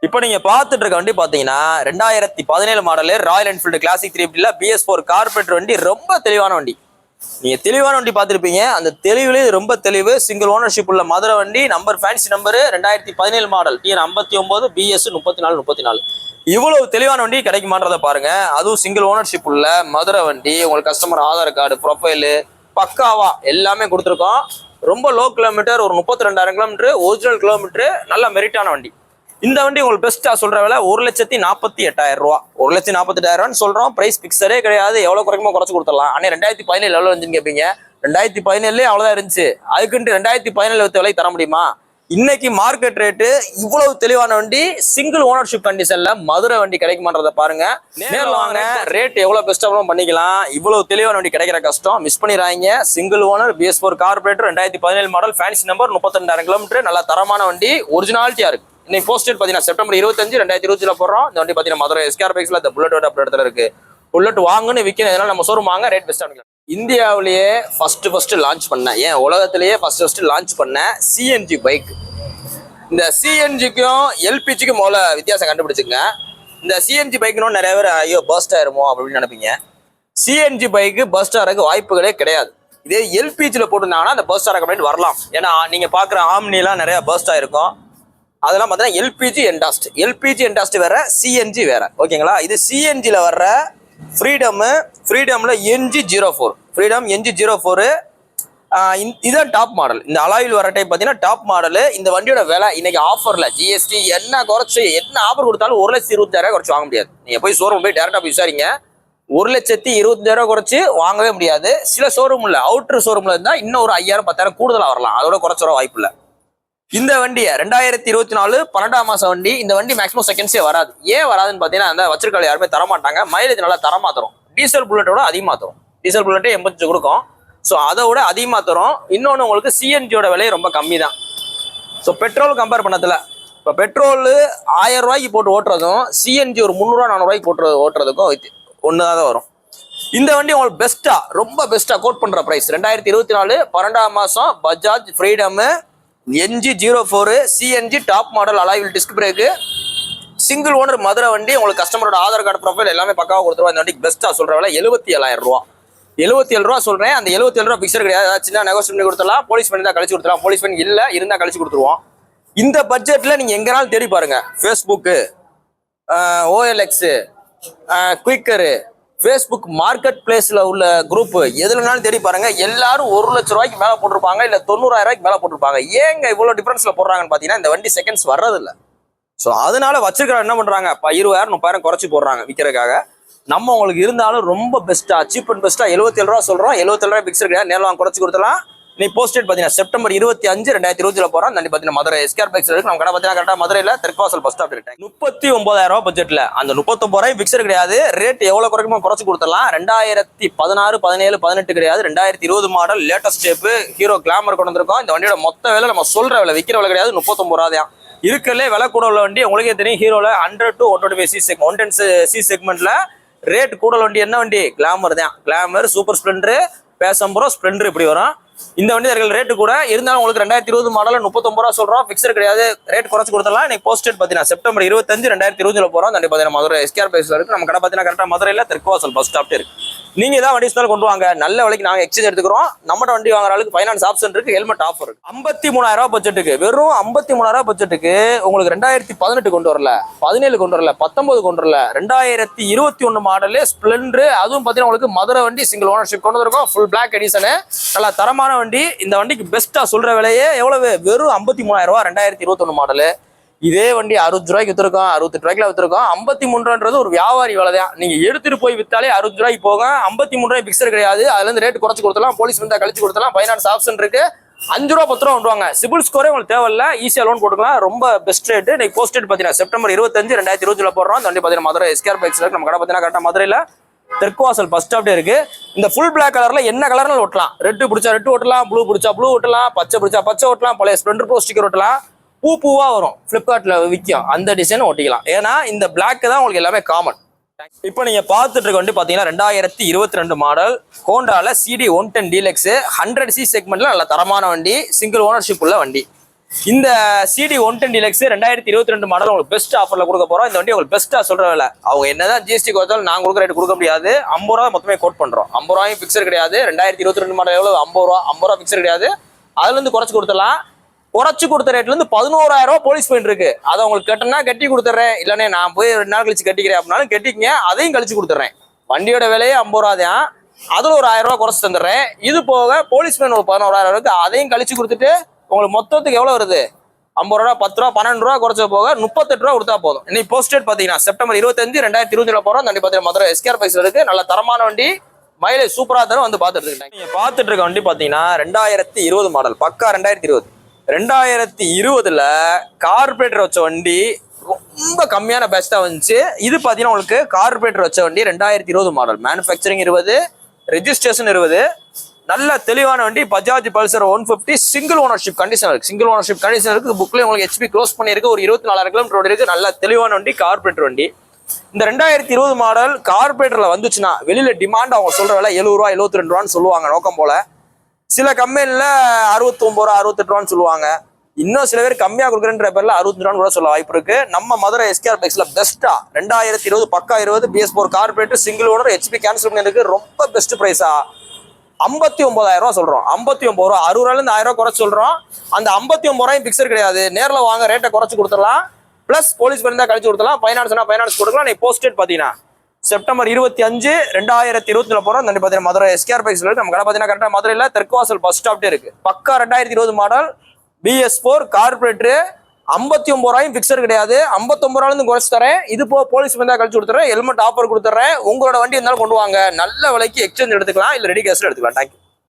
இப்போ நீங்க பார்த்துட்டு இருக்க வண்டி பாத்தீங்கன்னா 2017 மாடல் ராயல் என்ஃபீல்டு கிளாசிக் 350ல BS4 கார்பரேட்டர் வண்டி. ரொம்ப தெளிவான வண்டி. நீங்க தெளிவான வண்டி பார்த்துருப்பீங்க. அந்த தெளிவுலேயே ரொம்ப தெளிவு. சிங்கிள் ஓனர்ஷிப் உள்ள மதுரை வண்டி. Number fancy number 2017 model TN 59 BS 34. இவ்வளவு தெளிவான வண்டி கிடைக்குமான்றதை பாருங்க. அதுவும் சிங்கிள் ஓனர்ஷிப் உள்ள மதுரை வண்டி. உங்களுக்கு கஸ்டமர் ஆதார் கார்டு, ப்ரொஃபைலு பக்காவா எல்லாமே கொடுத்துருக்கோம். ரொம்ப லோ கிலோமீட்டர், ஒரு 32,000 கிலோமீட்டர் ஒரிஜினல் கிலோமீட்டர். நல்ல மெரிட்டான வண்டி. இந்த வண்டி உங்களுக்கு பெஸ்ட்டா சொல்ற விலை 1,48,000 ரூபா. 1,48,000 சொல்றோம். பிரைஸ் பிக்சரே கிடையாது. எவ்வளவு குறைக்குமோ குறைச்சு கொடுத்துடலாம். ஆனால் 2017 எவ்வளவு இருந்துன்னு கேட்பீங்க. 2017 அவ்வளவுதான் இருந்துச்சு. அதுக்குன்ட்டு 2017 விலை தர முடியுமா? இன்னைக்கு மார்க்கெட் ரேட்டு இவ்வளவு தெளிவான வண்டி சிங்கிள் ஓனர்ஷிப் கண்டிஷன்ல மதுரை வண்டி கிடைக்குமான்றத பாருங்க. நேரில் வாங்க, ரேட் எவ்வளவு பெஸ்ட்டாகவும் பண்ணிக்கலாம். இவ்வளவு தெளிவான வண்டி கிடைக்கிற கஷ்டம். மிஸ் பண்ணிடுறாங்க. Single owner BS4 carburettor 2017 model fancy number 32,000 kilometre. நல்ல தரமான வண்டி, ஒரிஜினாலிட்டியா இருக்கு. இன்னைக்கு போஸ்டட் பாத்தீங்கன்னா செப்டம்பர் 25, 2020 போடுறோம். இந்த வண்டி பாத்தீங்கன்னா மதுரை எஸ்கேர் பைக்ஸ்ல இந்த புல்லட் அப்படி இடத்துல இருக்கு. புல்லட் வாங்கன்னு விற்கணும். இதனால நம்ம ஷோரூம் வாங்க, ரேட் பெஸ்டா பண்ணிக்கலாம். இந்தியாவிலேயே ஃபர்ஸ்ட் லான்ச் பண்ண, ஏன் உலகத்திலேயே ஃபர்ஸ்ட் லான்ச் பண்ண CNG பைக். இந்த CNGக்கும் LPGக்கும் முதல்ல வித்தியாசம் கண்டுபிடிச்சுங்க. இந்த CNG பைக்குன்னு நிறைய பேர் ஐயோ பர்ஸ்ட் ஆயிருமோ அப்படின்னு நினைப்பீங்க. CNG பைக்கு பர்ஸ்ட் ஆகிறதுக்கு வாய்ப்புகளே கிடையாது. இதே LPGல போட்டுருந்தாங்கன்னா அந்த பர்ஸ்ட் ஆகிற கம்ப்ளைண்ட் வரலாம். ஏன்னா நீங்க பாக்குற ஆம்னிலாம் நிறைய பர்ஸ்ட் ஆயிருக்கும். அதெல்லாம் பார்த்தீங்கன்னா LPG என்டாஸ்ட் வேற, CNG வேற. ஓகேங்களா? இது CNGல வர்ற ஃப்ரீடம்ல NG04, ஃப்ரீடம் NG04. இதுதான் டாப் மாடல். இந்த அலாயில் வர டைப் பார்த்தீங்கன்னா டாப் மாடல். இந்த வண்டியோட விலை இன்னைக்கு ஆஃபர்ல GST என்ன குறைச்சு என்ன ஆஃபர் கொடுத்தாலும் 1,20,000 குறைச்சு வாங்க முடியாது. நீங்க போய் ஷோரூம் போய் டேரக்டா போய் விசாரிங்க. 1,25,000 குறைச்சு வாங்கவே முடியாது. சில ஷோரூம்ல அவுட்டர் ஷோரூம்ல இருந்தா இன்னும் ஒரு 5,000 10,000 கூடுதலா வரலாம். அதோட குறைச்ச வர வாய்ப்பு இல்லை. இந்த வண்டியை 2024 12ஆம் மாசம் வண்டி. இந்த வண்டி மேக்ஸிமம் செகண்ட்ஸே வராது. ஏன் வராதுன்னு பார்த்தீங்கன்னா அந்த வச்சிருக்கால யாருமே தரமாட்டாங்க. மைலேஜ் நல்லா தரமா தரும். டீசல் புல்லட்டோட அதிகமாக தரும். டீசல் புல்லட்டே 85 கொடுக்கும். ஸோ அதோட அதிகமாக தரும். இன்னொன்று உங்களுக்கு CNGயோட விலை ரொம்ப கம்மி தான். ஸோ பெட்ரோல் கம்பேர் பண்ணதில்ல, இப்போ பெட்ரோல் 1,000 ரூபாய்க்கு போட்டு ஓட்டுறதும் CNG ஒரு 300 400 ரூபாய்க்கு போட்டு ஓட்டுறதுக்கும் ஒன்று தான் வரும். இந்த வண்டி உங்களுக்கு பெஸ்ட்டா, ரொம்ப பெஸ்ட்டா கோட் பண்ற பிரைஸ் 2024 12ஆம் மாசம் Bajaj freedom NG04 CNG top model அலாயில் disc brake single owner Madurai வண்டி. உங்களுக்கு கஸ்டமரோட ஆதார் கார்டு ப்ரொஃபைல் எல்லாமே பக்காவாக கொடுத்துருவா. இந்த வண்டிக்கு பெஸ்ட்டா சொல்ற விலை 77,000 ரூபா. 77 ரூபா சொல்றேன். அந்த 77 ரூபா பிக்சர் கிடையாது. ஏதாவது சின்ன நெகோசியேட் பண்ணி கொடுத்துடலாம். போலீஸ் பண்ணி தான் கழிச்சு கொடுத்துடலாம். போலீஸ் பண்ணி இல்லை இருந்தால் கழிச்சு கொடுத்துருவோம். இந்த பட்ஜெட்ல நீங்க எங்கனாலும் தேடி பாருங்க. ஃபேஸ்புக்கு, OLX, குயிக்கரு, ஃபேஸ்புக் மார்க்கெட் பிளேஸ்ல உள்ள குரூப் எதுலனாலும் தேடி பாருங்க. எல்லாரும் 1,00,000 ரூபாய்க்கு மேல போட்டிருப்பாங்க, இல்ல 90,000 ரூபாய்க்கு மேல போட்டிருப்பாங்க. ஏங்க இவ்வளவு டிஃபரன்ஸ்ல போடுறாங்கன்னு பாத்தீங்கன்னா இந்த வண்டி செகண்ட்ஸ் வர்றது இல்ல. ஸோ அதனால வச்சிருக்கிற என்ன பண்றாங்க, 20,000 30,000 குறைச்சி போடுறாங்க விற்கிறதுக்காக. நம்ம உங்களுக்கு இருந்தாலும் ரொம்ப பெஸ்ட்டா சீப் அண்ட் பெஸ்ட்டா 77 ரூபா சொல்றோம். 77 ரூபாய் பிக்சர் கிடையாது. நேரில் வாங்க குறைச்சி கொடுத்துலாம். நீ போஸ்டேட் பாத்தீங்கன்னா செப்டம்பர் 25, 2020 போறோம். தண்ணி பாத்தீங்கன்னா மதுரை எஸ்கேர் பைக்ஸ் இருக்கு. நம்ம கடை பாத்தீங்கன்னா கரெக்டா மதுரையில தெற்குவாசல் பஸ் ஸ்டாப் இருக்கு. 39,000 ரூபாய் பட்ஜெட்ல அந்த 39 ரூபாய் பிக்சர் கிடையாது. ரேட் எவ்வளவு குறைக்குமோ குறைச்சு கொடுத்துடலாம். 2016 17 18 கிடையாது. 2020 model latest step hero glamour கொண்டு வந்திருக்கோம். இந்த வண்டியோட மொத்த விலை நம்ம சொல்ற விலை, விற்கிற விலை கிடையாது. 39 ரூபா தான். இருக்கலே விலை கூட உள்ள வண்டி உங்களுக்கே தெரியும். ஹீரோல 100 to 110 செக்மெண்ட்ல ரேட் கூட வண்டி என்ன வண்டி? கிளாமர் தான். Glamour, super Splendor, Passion Pro, Splendor இப்படி வரும். இந்த வண்டி ரேட்டு கூட இருந்தாலும் உங்களுக்கு 2020 மாடல 39 ரூபா சொல்றோம். பிக்சர் கிடையாது. ரேட் குறைச்சு கொடுத்துடலாம். நீ போஸ்டேட் பாத்தீங்கன்னா செப்டம்பர் 25, 2020 போறோம். தண்ணி பாத்தீங்கன்னா மதுரை எஸ்கேர் பைக்ஸ்ல இருக்கு. நம்ம கடை பாத்தீங்கன்னா கரெக்டா மதுரையில தெற்குவாசல் பஸ் ஸ்டாப் இருக்கு. நீங்க ஏதாவது வண்டி ஸ்டால் கொண்டு வாங்க, நல்ல விலைக்கு நாங்க எக்ஸ்சேஞ்ச் எடுத்துக்கிறோம். நம்ம வண்டி வாங்குற அளவுக்கு ஃபைனான்ஸ் ஆப்ஷன் இருக்கு, ஹெல்மெட் ஆஃபர் இருக்கு. 53,000 ரூபாய் பட்ஜெட்டுக்கு, வெறும் 53,000 ரூபாய் பட்ஜெட்டுக்கு உங்களுக்கு 2018 கொண்டு வரல, 17 கொண்டு வரல, 19 கொண்டு வரல, 2021 மாடலு ஸ்ப்ளெண்டர். அதுவும் பாத்தீங்கன்னா உங்களுக்கு மதுரை வண்டி சிங்கிள் ஓனர்ஷிப் கொண்டு வந்திருக்கோம். ஃபுல் பிளாக் எடிஷனு, நல்லா தரமான வண்டி. இந்த வண்டிக்கு பெஸ்ட்டா சொல்ற விலையே எவ்வளவு? வெறும் 53,000 ரூபாய். 2021 மாடலு. இதே வண்டி 60 ரூபாய்க்கு வித்துருக்கோம், 68 ரூபாய்க்கு வித்துருக்கோம். 53 ஒரு வியாபாரி விலை தான். நீங்க எடுத்துட்டு போய் வித்தாலே 60 ரூபாய்க்கு போகும். 53 ரூபாய் பிக்சர் கிடையாது. அதுல இருந்து ரேட் குறைச்சு கொடுத்தலாம். போலீஸ் வந்தா கழிச்சு கொடுத்தலாம். ஃபைனான்ஸ் ஆப்ஷன் இருக்கு. 5 ரூபா 10 ரூபா கொண்டுவாங்க. சிபில் ஸ்கோரே உங்களுக்கு தேவையில்ல. ஈஸியா லோன் போட்டுக்கலாம். ரொம்ப பெஸ்ட் ரேட். இன்னைக்கு போஸ்டேட் பாத்தீங்கன்னா செப்டம்பர் 25, 2020 போடுறோம். அந்த வண்டி பாத்தீங்கன்னா மதுரை எஸ்கேர் பைக்ஸ் இருக்கு. நம்ம கடை பாத்தீங்கன்னா கரெக்டா மதுரையில தெற்குவாசல் பஸ் ஸ்டாப்டே இருக்கு. இந்த ஃபுல் பிளாக் கலர்ல என்ன கலர்னாலும் ஓட்டலாம். ரெட் பிடிச்சா ரெட் ஓட்டலாம், ப்ளூ பிடிச்சா ப்ளூ ஓட்டலாம், பச்சை பிடிச்சா பச்சை ஓட்டலாம், பழைய ஸ்ப்ளெண்டர் ப்ரோ ஸ்டிக்கர் ஓட்டலாம். பூவா வரும், பிளிப்கார்ட்ல விற்கும். அந்த டிசைன் ஓட்டிக்கலாம். ஏன்னா இந்த பிளாக் தான் உங்களுக்கு எல்லாமே காமன். இப்போ நீங்க பார்த்துட்டு இருக்க வண்டி பாத்தீங்கன்னா 2022 மாடல் ஹோண்டால CD 110 டீலக்ஸ் 100C செக்மெண்ட்ல நல்ல தரமான வண்டி, சிங்கிள் ஓனர்ஷிப் உள்ள வண்டி. இந்த சிடி 110 டிலக்ஸ் 2022 மாடல் உங்களுக்கு பெஸ்ட் ஆஃபர்ல கொடுக்க போறோம். இந்த வண்டி உங்களுக்கு பெஸ்ட்டா சொல்ற விலை. அவங்க என்னதான் ஜிஎஸ்டி கொடுத்தாலும் நாங்க கொடுக்குற ரேட் கொடுக்க முடியாது. 50 ரூபா மொத்தமே கோட் பண்றோம். 50 ரூபாயும் பிக்சர் கிடையாது. 2022 மாடல் எவ்வளவு 50 ரூபா பிக்சர் கிடையாது. அதுல இருந்து குறைச்சு கொடுத்துடலாம். குறைச்சு கொடுத்த ரேட்ல இருந்து 11,000 ரூபாய் போலீஸ் ஃபைன் இருக்கு. அதை உங்களுக்கு கட்டினா கட்டி கொடுத்துறேன், இல்லனே நான் போய் 2 நாள் கழிச்சு கட்டிக்கிறேன் அப்படின்னாலும் கட்டிக்கங்க, அதையும் கழிச்சு கொடுத்துறேன். வண்டியோட விலையே 50 ரூபா தான். அதுல ஒரு 1000 ரூபாய் குறைச்சு தந்துடுறேன். இது போக போலீஸ் ஃபைன் ஒரு 11,000 இருக்கு, அதையும் கழிச்சு கொடுத்துட்டு உங்களுக்கு மொத்தத்துக்கு எவ்வளவு வருது? 50 ரூபா, 10 ரூபா, 12 ரூபா குறைச்ச போக 38 ரூபா கொடுத்தா போதும். இன்னைக்கு போஸ்டேட் பாத்தீங்கன்னா செப்டம்பர் 25, 2020 போறோம். வண்டி பாத்தீங்கன்னா மதுரை எஸ்கேஆர் பைக்ஸ்ல இருக்கு. நல்ல தரமான வண்டி, மைலேஜ் சூப்பரா தரும். வந்து பாத்துட்டு இருக்கீங்க. நீங்க பாத்துட்டு இருக்க வண்டி பாத்தீங்கன்னா 2020 மாடல், பக்கா 2020. 2020ல கார்பரேட்டர் வச்ச வண்டி ரொம்ப கம்மியான பெஸ்டா வந்துச்சு. இது பாத்தீங்கன்னா உங்களுக்கு கார்பரேட்டர் வச்ச வண்டி 2020 மாடல், மேனுஃபேக்சரிங் 20, ரெஜிஸ்ட்ரேஷன் 20. நல்ல தெளிவான வண்டி. Bajaj Pulsar 150 single ownership condition இருக்கு. சிங்கிள் ஓனர்ஷிப் கண்டிஷன் இருக்கு. புக்ல உங்களுக்கு HP க்ளோஸ் பண்ணிருக்கு. ஒரு 24,000 கிலோமீட்டர் இருக்கு. நல்ல தெளிவான வண்டி, கார்பரேட்டர் வண்டி. இந்த 2020 மாடல் கார்பரேட்டர்ல வந்துச்சுன்னா வெளியில டிமாண்ட் அவங்க சொல்ற விலை 70 ரூபா 72 ரூபான்னு சொல்லுவாங்க நோக்கம் போல. சில கம்பெனில 69 ரூபா 68 ரூபான்னு சொல்லுவாங்க. இன்னும் சில பேர் கம்மியா கொடுக்குறேன்ற பேர்ல 65 ரூபான்னு கூட சொல்ல வாய்ப்பு இருக்கு. நம்ம மதுரை எஸ்கேஆர் பைக்ஸ்ல பெஸ்டா 2020 பக்கா 20 BS4 carburettor single owner HP cancel பண்ணிருக்கு. ரொம்ப பெஸ்ட் பிரைஸா 59,000 ரூபா சொல்றோம். 59 ரூபா, 60 ரூபாயில இருந்து 1000 ரூபாய் குறைச்சு சொல்றோம். அந்த 59 ரூபாயும் பிக்சர் கிடையாது. நேர்ல வாங்க, ரேட்டை குறைச்சு கொடுத்துடலாம். பிளஸ் போலீஸ் பண்ணி தான் கழிச்சு கொடுத்துடலாம். ஃபைனான்ஸ்னா ஃபைனான்ஸ் கொடுக்கலாம். நீ போஸ்டேட் பாத்தீங்கன்னா செப்டம்பர் 25, 2020 போறோம். தண்ணி பாத்தீங்கன்னா மதுரை எஸ்கேஆர் பைக்ஸ்ல இருக்கு. நம்ம கடை பாத்தீங்கன்னா கரெக்டா மதுரையில தெற்குவாசல் பஸ் ஸ்டாப்டே இருக்கு. பக்கா 2020 மாடல் BS4 கார்பரேட்டர். 59 ரூபாயும் பிக்சர் கிடையாது. 59 ரூபாயில இருந்து குறைச்சு தரேன். இது போ போலீஸ் பண்ணி தான் கழிச்சு கொடுத்துறேன். ஹெல்மெட் ஆஃபர் கொடுத்துறேன். உங்களோட வண்டி இருந்தாலும் கொண்டு வாங்க. நல்ல விலைக்கு எக்ஸ்சேஞ்ச் எடுத்துக்கலாம், இல்ல ரெடி கேஷ்ல எடுத்துக்கலாம். தேங்க்யூ.